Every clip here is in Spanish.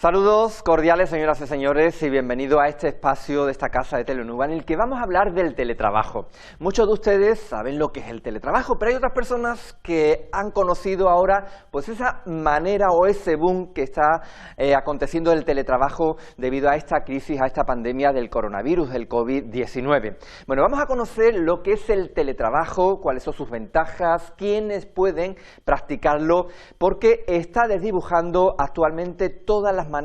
Saludos cordiales, señoras y señores, y bienvenido a este espacio de esta casa de Telenuba en el que vamos a hablar del teletrabajo. Muchos de ustedes saben lo que es el teletrabajo, pero hay otras personas que han conocido ahora pues esa manera o ese boom que está aconteciendo del teletrabajo debido a esta crisis, a esta pandemia del coronavirus, del COVID-19. Bueno, vamos a conocer lo que es el teletrabajo, cuáles son sus ventajas, quiénes pueden practicarlo, porque está desdibujando actualmente todas las maneras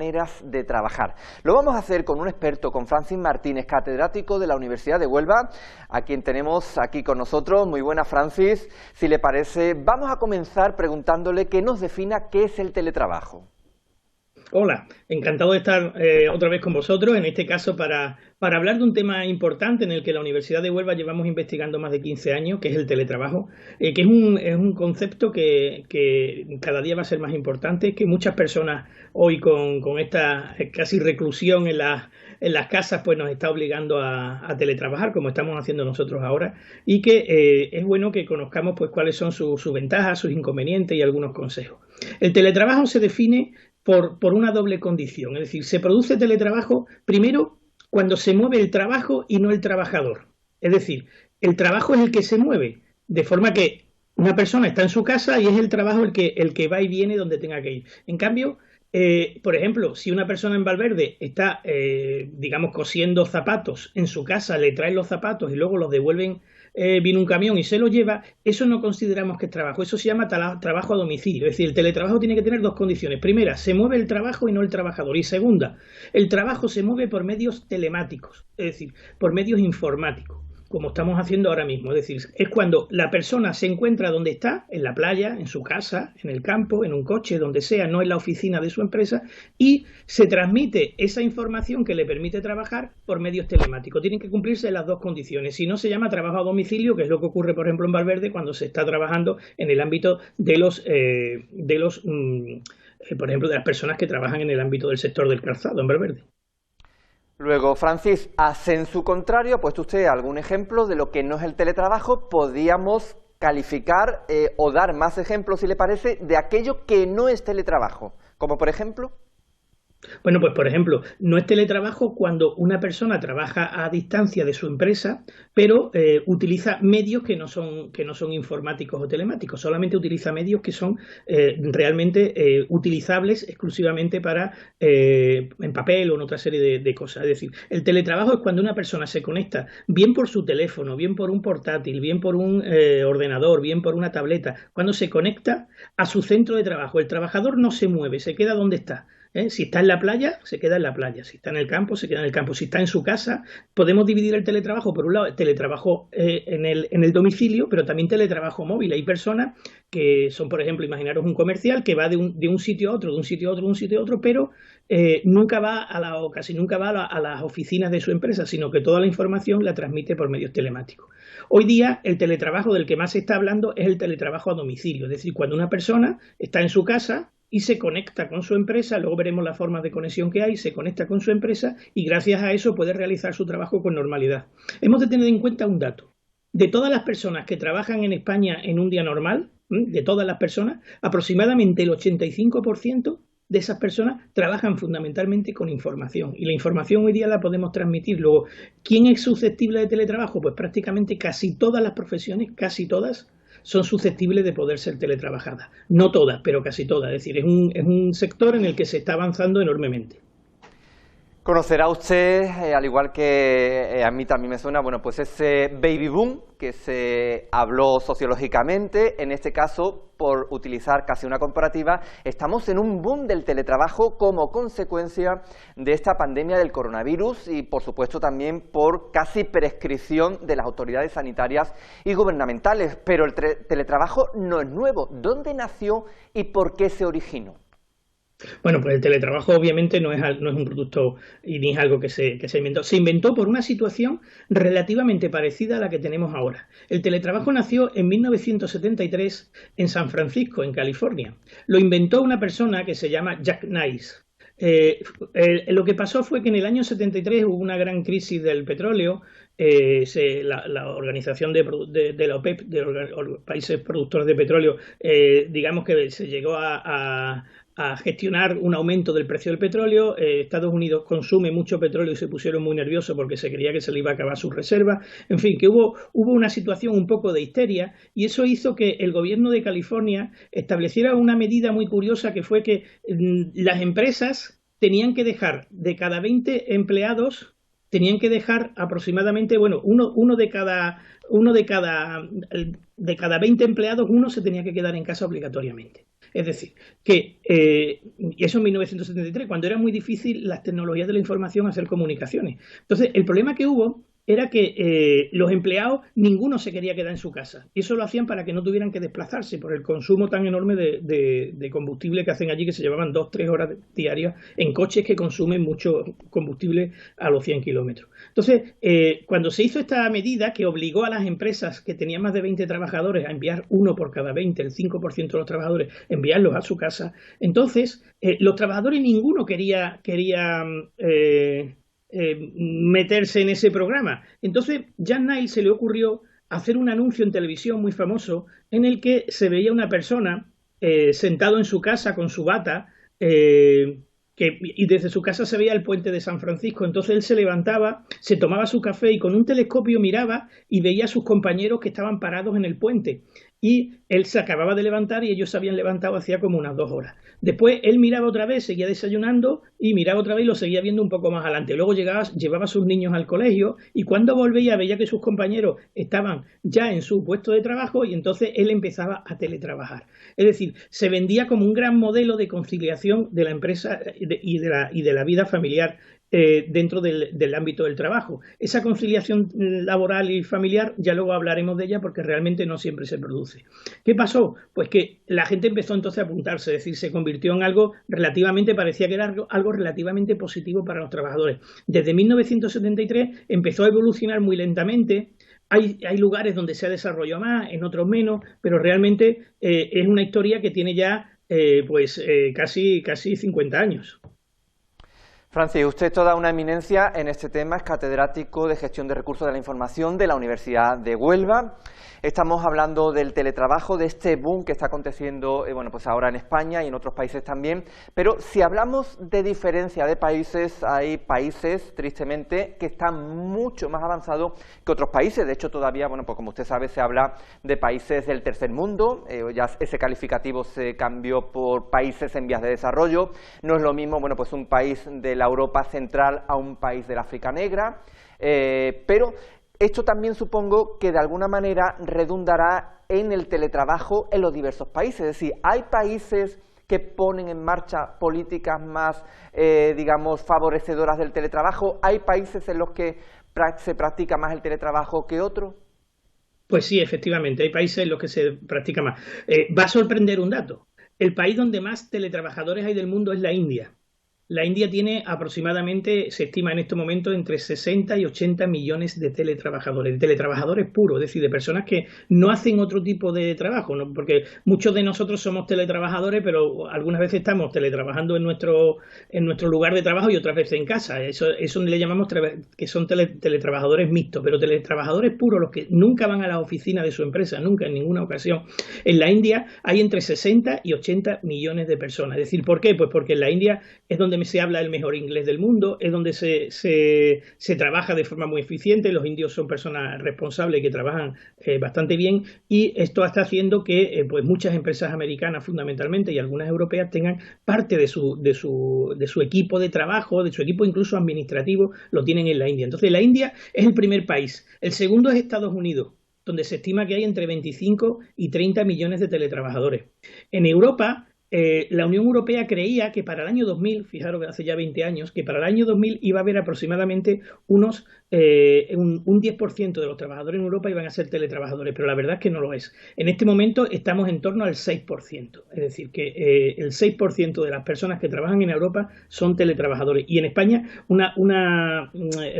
de trabajar. Lo vamos a hacer con un experto, con Francis Martínez, catedrático de la Universidad de Huelva, a quien tenemos aquí con nosotros. Muy buena, Francis. Si le parece, vamos a comenzar preguntándole que nos defina qué es el teletrabajo. Hola, encantado de estar otra vez con vosotros, en este caso para hablar de un tema importante en el que la Universidad de Huelva llevamos investigando más de 15 años, que es el teletrabajo, que es un concepto que cada día va a ser más importante, que muchas personas hoy con esta casi reclusión en las casas pues nos está obligando a teletrabajar, como estamos haciendo nosotros ahora, y que es bueno que conozcamos pues cuáles son sus ventajas, sus inconvenientes y algunos consejos. El teletrabajo se define por una doble condición, es decir, se produce teletrabajo primero cuando se mueve el trabajo y no el trabajador. Es decir, el trabajo es el que se mueve, de forma que una persona está en su casa y es el trabajo el que va y viene donde tenga que ir. En cambio, por ejemplo, si una persona en Valverde está, digamos, cosiendo zapatos en su casa, le traen los zapatos y luego los devuelven, viene un camión y se lo lleva, eso no consideramos que es trabajo, eso se llama trabajo a domicilio. Es decir, el teletrabajo tiene que tener dos condiciones. Primera, se mueve el trabajo y no el trabajador. Y segunda, el trabajo se mueve por medios telemáticos, es decir, por medios informáticos, como estamos haciendo ahora mismo. Es decir, es cuando la persona se encuentra donde está, en la playa, en su casa, en el campo, en un coche, donde sea, no en la oficina de su empresa, y se transmite esa información que le permite trabajar por medios telemáticos. Tienen que cumplirse las dos condiciones. Si no, se llama trabajo a domicilio, que es lo que ocurre, por ejemplo, en Valverde cuando se está trabajando en el ámbito por ejemplo, de las personas que trabajan en el ámbito del sector del calzado en Valverde. Luego, Francis, en su contrario, ha puesto usted algún ejemplo de lo que no es el teletrabajo. Podríamos calificar o dar más ejemplos, si le parece, de aquello que no es teletrabajo, como por ejemplo. Bueno, pues por ejemplo, no es teletrabajo cuando una persona trabaja a distancia de su empresa, pero utiliza medios que no son informáticos o telemáticos, solamente utiliza medios que son realmente utilizables exclusivamente para en papel o en otra serie de cosas. Es decir, el teletrabajo es cuando una persona se conecta bien por su teléfono, bien por un portátil, bien por un ordenador, bien por una tableta, cuando se conecta a su centro de trabajo. El trabajador no se mueve, se queda donde está. Si está en la playa, se queda en la playa. Si está en el campo, se queda en el campo. Si está en su casa, podemos dividir el teletrabajo, por un lado, teletrabajo en el domicilio, pero también teletrabajo móvil. Hay personas que son, por ejemplo, imaginaros un comercial que va de un sitio a otro, de un sitio a otro, de un sitio a otro, pero nunca va o casi nunca va a las oficinas de su empresa, sino que toda la información la transmite por medios telemáticos. Hoy día, el teletrabajo del que más se está hablando es el teletrabajo a domicilio, es decir, cuando una persona está en su casa y se conecta con su empresa, luego veremos las formas de conexión que hay, se conecta con su empresa y gracias a eso puede realizar su trabajo con normalidad. Hemos de tener en cuenta un dato. De todas las personas que trabajan en España en un día normal, de todas las personas, aproximadamente el 85% de esas personas trabajan fundamentalmente con información. Y la información hoy día la podemos transmitir. Luego, ¿quién es susceptible de teletrabajo? Pues prácticamente casi todas las profesiones, casi todas, son susceptibles de poder ser teletrabajadas. No todas, pero casi todas. Es decir, es un sector en el que se está avanzando enormemente. Conocerá usted, al igual que a mí también me suena, bueno, pues ese baby boom que se habló sociológicamente, en este caso, por utilizar casi una comparativa, estamos en un boom del teletrabajo como consecuencia de esta pandemia del coronavirus y, por supuesto, también por casi prescripción de las autoridades sanitarias y gubernamentales. Pero el teletrabajo no es nuevo. ¿Dónde nació y por qué se originó? Bueno, pues el teletrabajo obviamente no es un producto y ni es algo que se inventó. Se inventó por una situación relativamente parecida a la que tenemos ahora. El teletrabajo nació en 1973 en San Francisco, en California. Lo inventó una persona que se llama Jack Nice. Lo que pasó fue que en el año 73 hubo una gran crisis del petróleo. La organización de la OPEP, de los países productores de petróleo, digamos que se llegó a gestionar un aumento del precio del petróleo. Estados Unidos consume mucho petróleo y se pusieron muy nerviosos porque se creía que se le iba a acabar sus reservas. En fin, que hubo una situación un poco de histeria y eso hizo que el gobierno de California estableciera una medida muy curiosa que fue que las empresas tenían que dejar de cada 20 empleados, tenían que dejar aproximadamente, bueno, de cada 20 empleados, uno se tenía que quedar en casa obligatoriamente. Es decir, que, y eso en 1973, cuando era muy difícil las tecnologías de la información hacer comunicaciones. Entonces, el problema que hubo era que los empleados, ninguno se quería quedar en su casa. Y eso lo hacían para que no tuvieran que desplazarse por el consumo tan enorme de combustible que hacen allí, que se llevaban 2-3 horas diarias en coches que consumen mucho combustible a los 100 kilómetros. Entonces, cuando se hizo esta medida que obligó a las empresas que tenían más de 20 trabajadores a enviar uno por cada 20, el 5% de los trabajadores, enviarlos a su casa, entonces los trabajadores ninguno quería meterse en ese programa. Entonces, Jan Niles se le ocurrió hacer un anuncio en televisión muy famoso en el que se veía una persona sentado en su casa con su bata y desde su casa se veía el puente de San Francisco. Entonces él se levantaba, se tomaba su café y con un telescopio miraba y veía a sus compañeros que estaban parados en el puente. Y él se acababa de levantar y ellos se habían levantado hacía como unas 2 horas. Después él miraba otra vez, seguía desayunando y miraba otra vez y lo seguía viendo un poco más adelante. Luego llevaba a sus niños al colegio y cuando volvía veía que sus compañeros estaban ya en su puesto de trabajo y entonces él empezaba a teletrabajar. Es decir, se vendía como un gran modelo de conciliación de la empresa y de la vida familiar dentro del ámbito del trabajo. Esa conciliación laboral y familiar, ya luego hablaremos de ella porque realmente no siempre se produce. ¿Qué pasó? Pues que la gente empezó entonces a apuntarse, es decir, se convirtió en algo relativamente, parecía que era algo relativamente positivo para los trabajadores. Desde 1973 empezó a evolucionar muy lentamente. Hay lugares donde se ha desarrollado más, en otros menos, pero realmente es una historia que tiene ya casi 50 años. Francis, usted es toda una eminencia en este tema, es catedrático de Gestión de Recursos de la Información de la Universidad de Huelva. Estamos hablando del teletrabajo, de este boom que está aconteciendo pues ahora en España y en otros países también. Pero si hablamos de diferencia de países, hay países, tristemente, que están mucho más avanzados que otros países. De hecho, todavía, pues como usted sabe, se habla de países del tercer mundo. Ya ese calificativo se cambió por países en vías de desarrollo. No es lo mismo, pues un país de la Europa central a un país del África negra. Pero esto también supongo que de alguna manera redundará en el teletrabajo en los diversos países. Es decir, hay países que ponen en marcha políticas más, favorecedoras del teletrabajo. ¿Hay países en los que se practica más el teletrabajo que otros? Pues sí, efectivamente, hay países en los que se practica más. Va a sorprender un dato. El país donde más teletrabajadores hay del mundo es la India. La India tiene aproximadamente, se estima en este momento, entre 60 y 80 millones de teletrabajadores puros, es decir, de personas que no hacen otro tipo de trabajo, ¿no? Porque muchos de nosotros somos teletrabajadores, pero algunas veces estamos teletrabajando en nuestro lugar de trabajo y otras veces en casa. Eso le llamamos que son teletrabajadores mixtos, pero teletrabajadores puros, los que nunca van a la oficina de su empresa, nunca, en ninguna ocasión. En la India hay entre 60 y 80 millones de personas. Es decir, ¿por qué? Pues porque en la India es donde se habla el mejor inglés del mundo, es donde se trabaja de forma muy eficiente. Los indios son personas responsables que trabajan bastante bien y esto está haciendo que pues muchas empresas americanas fundamentalmente y algunas europeas tengan parte de su equipo de trabajo, de su equipo incluso administrativo, lo tienen en la India. Entonces la India es el primer país. El segundo es Estados Unidos, donde se estima que hay entre 25 y 30 millones de teletrabajadores. En Europa, la Unión Europea creía que para el año 2000, fijaros que hace ya 20 años, que para el año 2000 iba a haber aproximadamente un 10% de los trabajadores en Europa iban a ser teletrabajadores, pero la verdad es que no lo es. En este momento estamos en torno al 6%, es decir, que el 6% de las personas que trabajan en Europa son teletrabajadores y en España una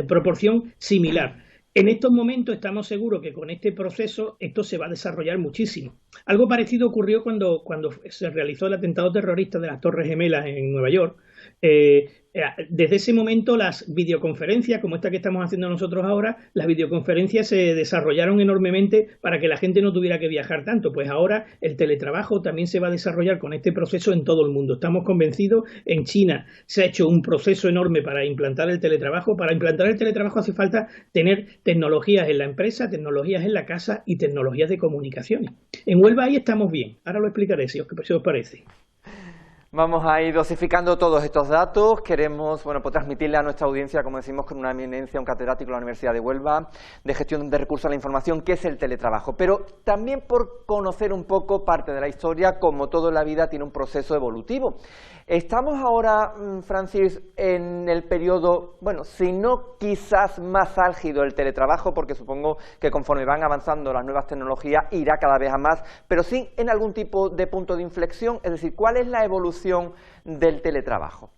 proporción similar. En estos momentos estamos seguros que con este proceso esto se va a desarrollar muchísimo. Algo parecido ocurrió cuando se realizó el atentado terrorista de las Torres Gemelas en Nueva York. Desde ese momento las videoconferencias, como esta que estamos haciendo nosotros ahora, las videoconferencias se desarrollaron enormemente para que la gente no tuviera que viajar tanto. Pues ahora el teletrabajo también se va a desarrollar con este proceso en todo el mundo. Estamos convencidos, en China se ha hecho un proceso enorme para implantar el teletrabajo. Para implantar el teletrabajo hace falta tener tecnologías en la empresa, tecnologías en la casa y tecnologías de comunicaciones. En Huelva ahí estamos bien. Ahora lo explicaré si os parece. Vamos a ir dosificando todos estos datos. Queremos, bueno, pues transmitirle a nuestra audiencia, como decimos, con una eminencia, un catedrático de la Universidad de Huelva, de gestión de recursos a la información, qué es el teletrabajo. Pero también por conocer un poco parte de la historia, como todo en la vida tiene un proceso evolutivo. Estamos ahora, Francis, en el periodo, bueno, si no quizás más álgido del teletrabajo, porque supongo que conforme van avanzando las nuevas tecnologías irá cada vez a más, pero sí en algún tipo de punto de inflexión, es decir, ¿cuál es la evolución del teletrabajo?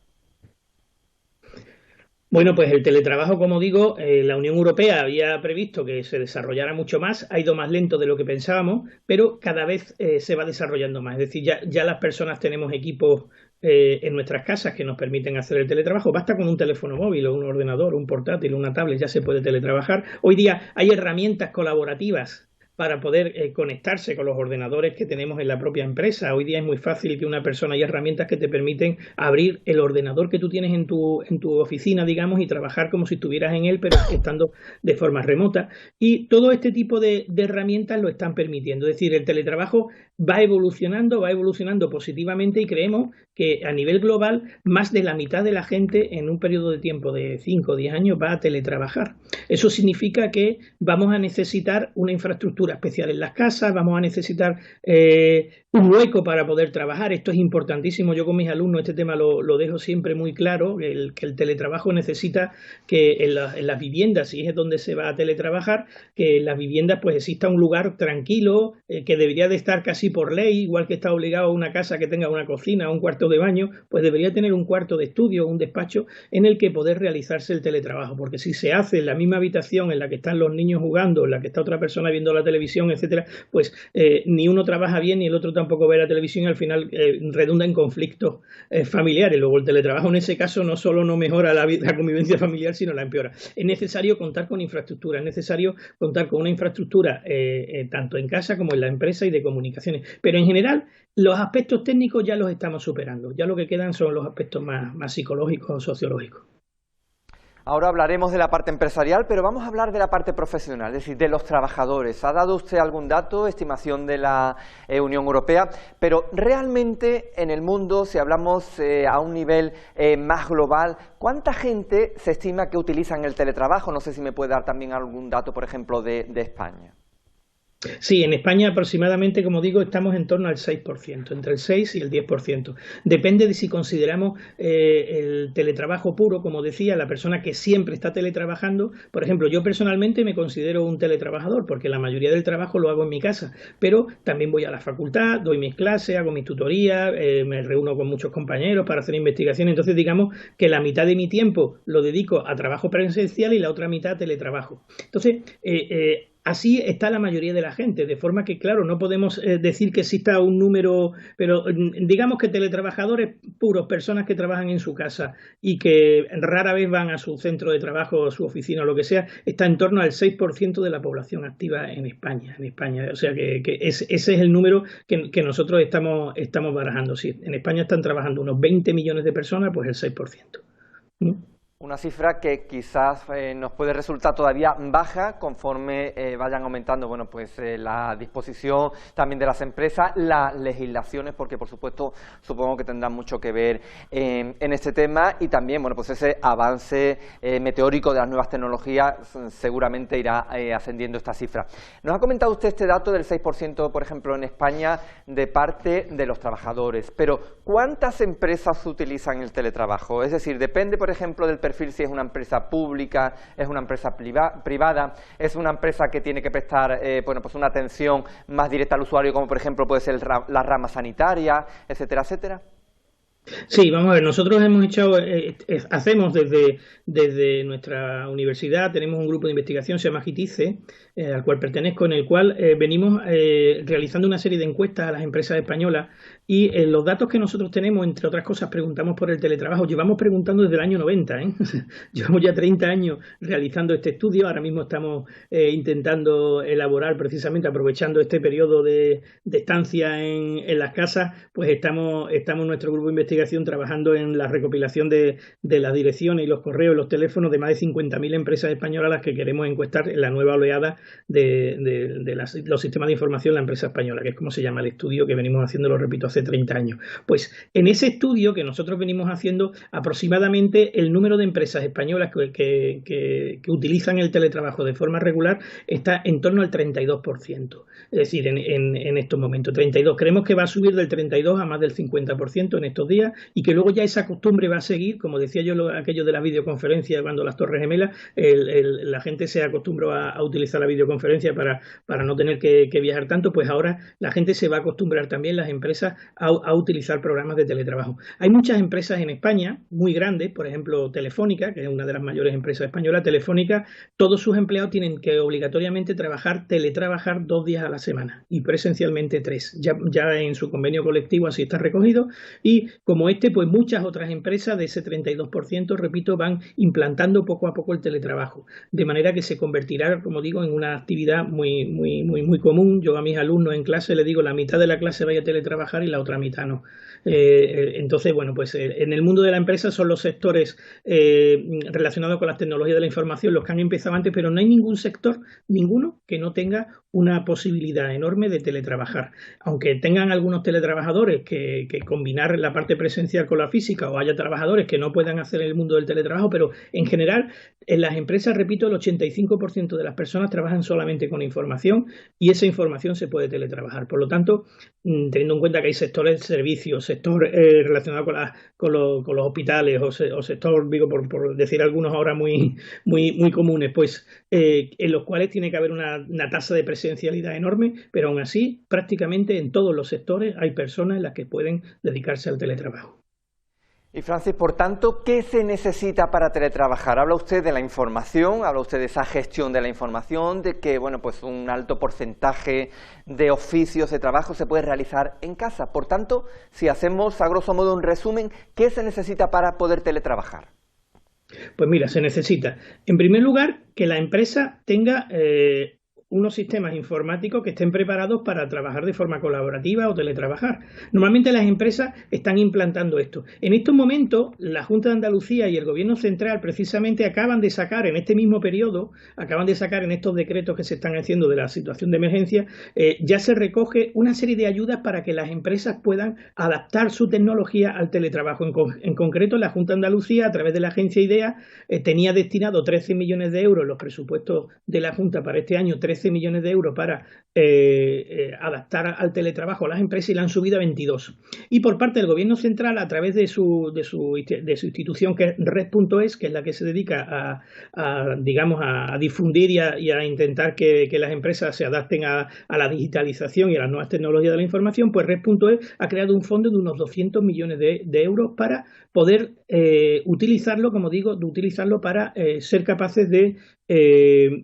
Bueno, pues el teletrabajo, como digo, la Unión Europea había previsto que se desarrollara mucho más, ha ido más lento de lo que pensábamos, pero cada vez se va desarrollando más. Es decir, ya las personas tenemos equipos en nuestras casas que nos permiten hacer el teletrabajo. Basta con un teléfono móvil o un ordenador, un portátil, una tablet, ya se puede teletrabajar. Hoy día hay herramientas colaborativas para poder conectarse con los ordenadores que tenemos en la propia empresa. Hoy día es muy fácil que una persona, hay herramientas que te permiten abrir el ordenador que tú tienes en tu oficina, digamos, y trabajar como si estuvieras en él, pero estando de forma remota. Y todo este tipo de herramientas lo están permitiendo. Es decir, el teletrabajo va evolucionando positivamente y creemos que a nivel global más de la mitad de la gente en un periodo de tiempo de 5 o 10 años va a teletrabajar. Eso significa que vamos a necesitar una infraestructura especial en las casas, vamos a necesitar un hueco para poder trabajar. Esto es importantísimo. Yo con mis alumnos este tema lo dejo siempre muy claro, que el teletrabajo necesita que en las viviendas, si es donde se va a teletrabajar, que en las viviendas pues exista un lugar tranquilo, que debería de estar casi por ley, igual que está obligado a una casa que tenga una cocina, un cuarto de baño, pues debería tener un cuarto de estudio, un despacho en el que poder realizarse el teletrabajo, porque si se hace en la misma habitación en la que están los niños jugando, en la que está otra persona viendo la televisión, etcétera, pues ni uno trabaja bien ni el otro tampoco ve la televisión y al final redunda en conflictos familiares. Luego el teletrabajo en ese caso no solo no mejora la convivencia familiar, sino la empeora. Es necesario contar con infraestructura, es necesario contar con una infraestructura tanto en casa como en la empresa y de comunicaciones. Pero en general los aspectos técnicos ya los estamos superando, ya lo que quedan son los aspectos más psicológicos o sociológicos. Ahora hablaremos de la parte empresarial, pero vamos a hablar de la parte profesional, es decir, de los trabajadores. ¿Ha dado usted algún dato, estimación de la Unión Europea? Pero realmente en el mundo, si hablamos a un nivel más global, ¿cuánta gente se estima que utilizan el teletrabajo? No sé si me puede dar también algún dato, por ejemplo, de España. Sí, en España aproximadamente, como digo, estamos en torno al 6%, entre el 6 y el 10%. Depende de si consideramos el teletrabajo puro, como decía, la persona que siempre está teletrabajando. Por ejemplo, yo personalmente me considero un teletrabajador porque la mayoría del trabajo lo hago en mi casa, pero también voy a la facultad, doy mis clases, hago mis tutorías, me reúno con muchos compañeros para hacer investigación. Entonces, digamos que la mitad de mi tiempo lo dedico a trabajo presencial y la otra mitad a teletrabajo. Entonces, así está la mayoría de la gente, de forma que, claro, no podemos decir que exista un número, pero digamos que teletrabajadores puros, personas que trabajan en su casa y que rara vez van a su centro de trabajo, a su oficina o lo que sea, está en torno al 6% de la población activa en España. O sea que ese es el número que nosotros estamos barajando. Sí, en España están trabajando unos 20 millones de personas, pues el 6%. ¿Mm? Una cifra que quizás nos puede resultar todavía baja conforme vayan aumentando, bueno, pues la disposición también de las empresas, las legislaciones, porque por supuesto supongo que tendrán mucho que ver en este tema y también, bueno, pues ese avance meteórico de las nuevas tecnologías seguramente irá ascendiendo esta cifra. Nos ha comentado usted este dato del 6%, por ejemplo, en España de parte de los trabajadores, pero ¿cuántas empresas utilizan el teletrabajo? Es decir, depende, por ejemplo, del perfil, si es una empresa pública, es una empresa privada, es una empresa que tiene que prestar bueno, pues una atención más directa al usuario, como por ejemplo puede ser la rama sanitaria, etcétera, etcétera. Sí, vamos a ver, nosotros hemos hacemos desde nuestra universidad, tenemos un grupo de investigación, se llama GITICE, al cual pertenezco, en el cual venimos realizando una serie de encuestas a las empresas españolas y los datos que nosotros tenemos, entre otras cosas, preguntamos por el teletrabajo, llevamos preguntando desde el año 90, ¿eh? Llevamos ya 30 años realizando este estudio, ahora mismo estamos intentando elaborar precisamente, aprovechando este periodo de estancia en las casas, pues estamos en nuestro grupo de investigación trabajando en la recopilación de las direcciones y los correos y los teléfonos de más de 50.000 empresas españolas a las que queremos encuestar en la nueva oleada de los sistemas de información en la empresa española, que es como se llama el estudio que venimos haciendo, lo repito, hace 30 años. Pues en ese estudio que nosotros venimos haciendo, aproximadamente el número de empresas españolas que utilizan el teletrabajo de forma regular está en torno al 32%. Es decir, en estos momentos, 32. Creemos que va a subir del 32 a más del 50% en estos días y que luego ya esa costumbre va a seguir, como decía yo, aquello de la videoconferencia cuando las Torres Gemelas, la gente se acostumbró a utilizar la videoconferencia para no tener que viajar tanto, pues ahora la gente se va a acostumbrar también, las empresas, a utilizar programas de teletrabajo. Hay muchas empresas en España, muy grandes, por ejemplo Telefónica, que es una de las mayores empresas españolas. Telefónica, todos sus empleados tienen que obligatoriamente teletrabajar 2 días a la semana y presencialmente 3. Ya en su convenio colectivo así está recogido y como pues muchas otras empresas de ese 32%, repito, van implantando poco a poco el teletrabajo, de manera que se convertirá, como digo, en una actividad muy común. Yo a mis alumnos en clase les digo, la mitad de la clase vaya a teletrabajar y la otra mitad no. Entonces, bueno, pues en el mundo de la empresa son los sectores relacionados con las tecnologías de la información los que han empezado antes, pero no hay ningún sector, ninguno, que no tenga una posibilidad enorme de teletrabajar. Aunque tengan algunos teletrabajadores que combinar la parte presencial con la física, o haya trabajadores que no puedan hacer el mundo del teletrabajo, pero en general en las empresas, repito, el 85% de las personas trabajan solamente con información y esa información se puede teletrabajar. Por lo tanto, teniendo en cuenta que hay sectores de servicios, sector relacionado con los hospitales o sector, digo, por decir algunos ahora muy comunes, pues en los cuales tiene que haber una tasa de presencialidad enorme, pero aún así, prácticamente en todos los sectores hay personas en las que pueden dedicarse al teletrabajo. Y Francis, por tanto, ¿qué se necesita para teletrabajar? Habla usted de la información, habla usted de esa gestión de la información, de que, bueno, pues un alto porcentaje de oficios de trabajo se puede realizar en casa. Por tanto, si hacemos a grosso modo un resumen, ¿qué se necesita para poder teletrabajar? Pues mira, se necesita, en primer lugar, que la empresa tenga unos sistemas informáticos que estén preparados para trabajar de forma colaborativa o teletrabajar. Normalmente las empresas están implantando esto. En estos momentos, la Junta de Andalucía y el Gobierno Central precisamente acaban de sacar en este mismo periodo, acaban de sacar en estos decretos que se están haciendo de la situación de emergencia, ya se recoge una serie de ayudas para que las empresas puedan adaptar su tecnología al teletrabajo. En concreto, la Junta de Andalucía, a través de la agencia IDEA, tenía destinado 13 millones de euros en los presupuestos de la Junta para este año, 13 millones de euros para adaptar al teletrabajo a las empresas, y la han subido a 22. Y por parte del Gobierno Central, a través de su institución, que es Red.es, que es la que se dedica digamos, a difundir y a intentar que las empresas se adapten a la digitalización y a las nuevas tecnologías de la información, pues Red.es ha creado un fondo de unos 200 millones de euros para poder utilizarlo, como digo, para ser capaces de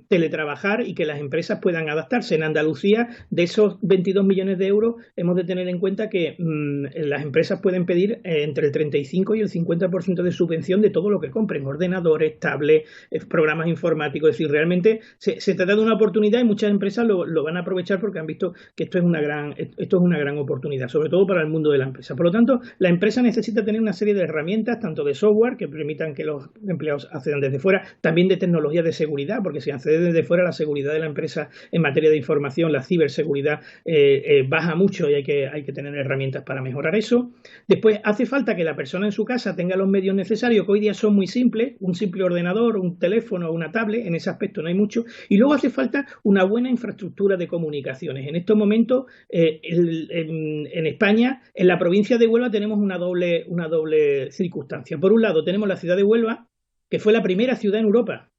teletrabajar y que las empresas puedan adaptarse. En Andalucía, de esos 22 millones de euros, hemos de tener en cuenta que las empresas pueden pedir entre el 35 y el 50% de subvención de todo lo que compren, ordenadores, tablets, programas informáticos. Es decir, realmente se trata de una oportunidad y muchas empresas lo van a aprovechar porque han visto que esto es una gran oportunidad, sobre todo para el mundo de la empresa. Por lo tanto, la empresa necesita tener una serie de herramientas, tanto de software, que permitan que los empleados accedan desde fuera, también de tecnología de seguridad, porque si accede desde fuera, la seguridad de la empresa en materia de información, la ciberseguridad, baja mucho y hay que tener herramientas para mejorar eso. Después, hace falta que la persona en su casa tenga los medios necesarios, que hoy día son muy simples, un simple ordenador, un teléfono o una tablet. En ese aspecto no hay mucho. Y luego hace falta una buena infraestructura de comunicaciones. En estos momentos, en España, en la provincia de Huelva, tenemos una doble circunstancia. Por un lado, tenemos la ciudad de Huelva, que fue la primera ciudad en Europa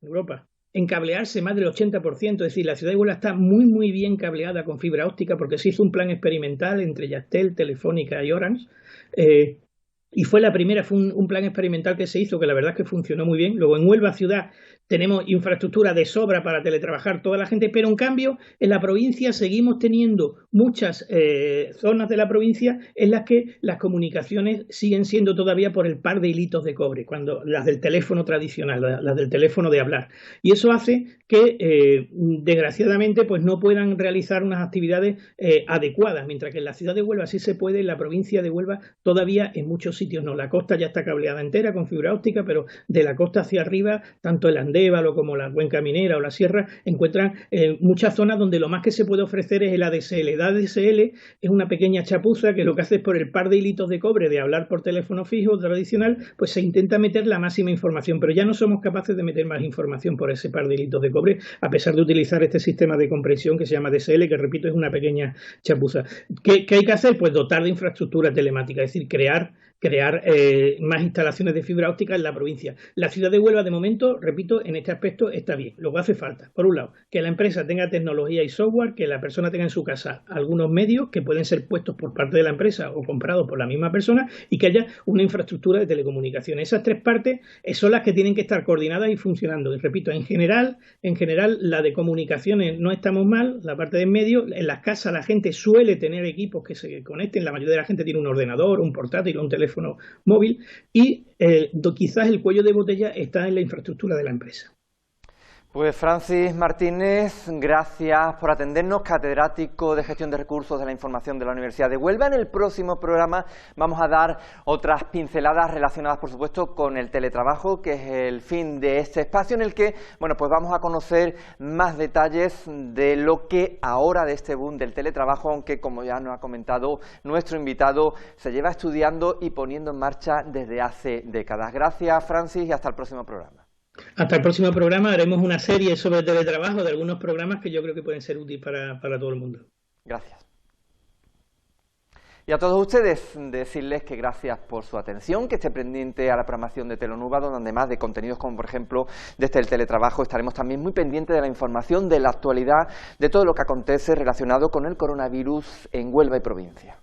en cablearse más del 80%, es decir, la ciudad de Huelva está muy bien cableada con fibra óptica porque se hizo un plan experimental entre Yastel, Telefónica y Orange, y fue un plan experimental que se hizo, que la verdad es que funcionó muy bien. Luego en Huelva ciudad tenemos infraestructura de sobra para teletrabajar toda la gente, pero en cambio en la provincia seguimos teniendo muchas zonas de la provincia en las que las comunicaciones siguen siendo todavía por el par de hilitos de cobre, cuando las del teléfono tradicional, las del teléfono de hablar. Y eso hace que desgraciadamente pues no puedan realizar unas actividades adecuadas, mientras que en la ciudad de Huelva sí se puede, en la provincia de Huelva todavía en muchos sitios no. La costa ya está cableada entera con fibra óptica, pero de la costa hacia arriba, tanto el Andévalo como la Cuenca Minera o la Sierra, encuentran muchas zonas donde lo más que se puede ofrecer es el ADSL. El ADSL es una pequeña chapuza que lo que hace es por el par de hilitos de cobre de hablar por teléfono fijo tradicional, pues se intenta meter la máxima información, pero ya no somos capaces de meter más información por ese par de hilitos de cobre, a pesar de utilizar este sistema de compresión que se llama DSL, que repito es una pequeña chapuza. ¿Qué hay que hacer? Pues dotar de infraestructura telemática, es decir, crear más instalaciones de fibra óptica en la provincia. La ciudad de Huelva, de momento, repito, en este aspecto está bien. Lo que hace falta, por un lado, que la empresa tenga tecnología y software, que la persona tenga en su casa algunos medios que pueden ser puestos por parte de la empresa o comprados por la misma persona, y que haya una infraestructura de telecomunicaciones. Esas tres partes son las que tienen que estar coordinadas y funcionando. Y repito, en general, la de comunicaciones no estamos mal, la parte de en medio. En las casas la gente suele tener equipos que se conecten, la mayoría de la gente tiene un ordenador, un portátil o un teléfono móvil, y quizás el cuello de botella está en la infraestructura de la empresa. Pues Francis Martínez, gracias por atendernos, catedrático de Gestión de Recursos de la Información de la Universidad de Huelva. En el próximo programa vamos a dar otras pinceladas relacionadas, por supuesto, con el teletrabajo, que es el fin de este espacio en el que, bueno, pues vamos a conocer más detalles de lo que ahora, de este boom del teletrabajo, aunque como ya nos ha comentado nuestro invitado, se lleva estudiando y poniendo en marcha desde hace décadas. Gracias, Francis, y hasta el próximo programa. Hasta el próximo programa. Haremos una serie sobre teletrabajo de algunos programas que yo creo que pueden ser útiles para todo el mundo. Gracias. Y a todos ustedes, decirles que gracias por su atención, que esté pendiente a la programación de Telenúba, donde además de contenidos como, por ejemplo, desde el teletrabajo, estaremos también muy pendientes de la información, de la actualidad, de todo lo que acontece relacionado con el coronavirus en Huelva y provincia.